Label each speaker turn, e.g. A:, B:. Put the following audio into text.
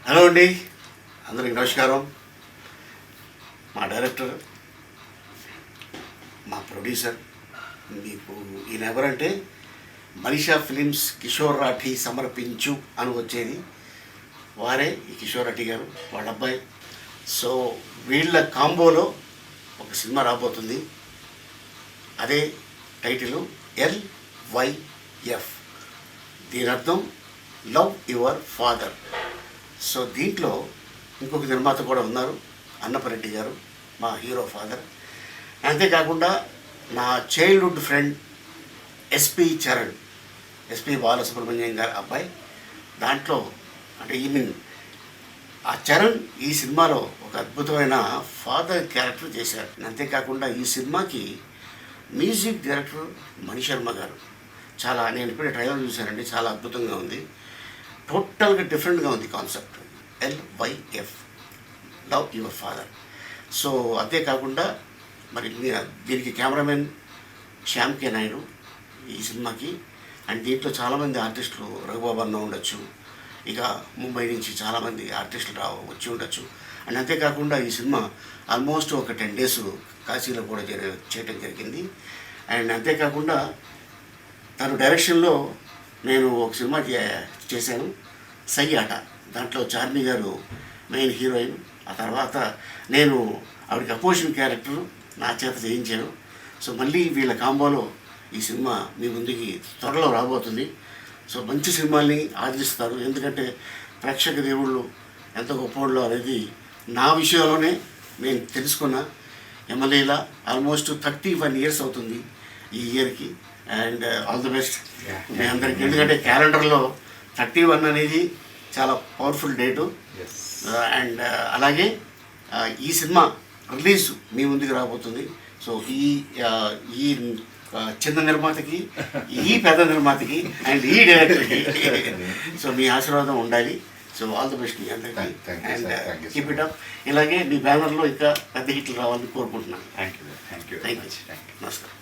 A: Hello అండి, అందరికి నమస్కారం. మా డైరెక్టర్, మా ప్రొడ్యూసర్, మీకు ఈయన ఎవరంటే మనీషా ఫిలిమ్స్ కిషోర్ రాఠీ సమర్పించు అని వచ్చేది వారే ఈ కిషోర్ రాఠీ గారు, వాళ్ళ అబ్బాయి. సో వీళ్ళ కాంబోలో ఒక సినిమా రాబోతుంది. అదే టైటిల్ LYF. దీని అర్థం లవ్ యువర్ ఫాదర్. సో దీంట్లో ఇంకొక నిర్మాత కూడా ఉన్నారు, అన్నపరెడ్డి గారు, మా హీరో ఫాదర్. అంతేకాకుండా నా childhood friend SP Charan, SP Balasubrahmanyam గారి అబ్బాయి. దాంట్లో అంటే ఆ చరణ్ ఈ సినిమాలో ఒక అద్భుతమైన ఫాదర్ క్యారెక్టర్ చేశారు. అంతేకాకుండా ఈ సినిమాకి మ్యూజిక్ డైరెక్టర్ మణి శర్మ గారు. నేను ఇప్పుడే ట్రైలర్ చూశానండి, చాలా అద్భుతంగా ఉంది. టోటల్గా డిఫరెంట్గా ఉంది concept. LYF, love your father. So అంతేకాకుండా మరి దీనికి కెమెరామెన్ శ్యామ్ కే నాయుడు ఈ సినిమాకి. అండ్ దీంట్లో చాలామంది ఆర్టిస్టులు, రఘుబాబు అన్న ఉండొచ్చు, ఇక ముంబై నుంచి చాలామంది ఆర్టిస్టులు వచ్చి ఉండొచ్చు. అండ్ అంతేకాకుండా ఈ సినిమా ఆల్మోస్ట్ ఒక 10 days కాశీలో కూడా చేయడం జరిగింది. అండ్ అంతేకాకుండా తను డైరెక్షన్లో నేను ఒక సినిమా చేశాను, సై ఆట. దాంట్లో చార్మి గారు మెయిన్ హీరోయిన్. ఆ తర్వాత నేను ఆవిడకి అపోజిషన్ క్యారెక్టర్ నా చేత చేయించాను. సో మళ్ళీ వీళ్ళ కాంబోలో ఈ సినిమా మీ ముందుకి త్వరలో రాబోతుంది. సో మంచి సినిమాల్ని ఆదరిస్తారు, ఎందుకంటే ప్రేక్షక దేవుళ్ళు ఎంత గొప్పవాళ్ళు అనేది నా విషయంలోనే నేను తెలుసుకున్న. ఎమ్మెల్యేలా ఆల్మోస్ట్ 31 years అవుతుంది ఈ ఇయర్కి. అండ్ ఆల్ ది బెస్ట్ మీ అందరికీ, ఎందుకంటే క్యాలెండర్లో 31 అనేది చాలా పవర్ఫుల్ డేటు. అండ్ అలాగే ఈ సినిమా రిలీజ్ మీ ముందుకు రాబోతుంది. సో ఈ చిన్న నిర్మాతకి, ఈ పెద్ద నిర్మాతకి, అండ్ ఈ డైరెక్టర్కి సో మీ ఆశీర్వాదం ఉండాలి. సో ఆల్ ది బెస్ట్ మీ అందరికీ. And keep it up. ఇలాగే మీ బ్యానర్లో ఇంకా పెద్ద హిట్లు రావాలని కోరుకుంటున్నాను.
B: Thank you.
A: నమస్కారం.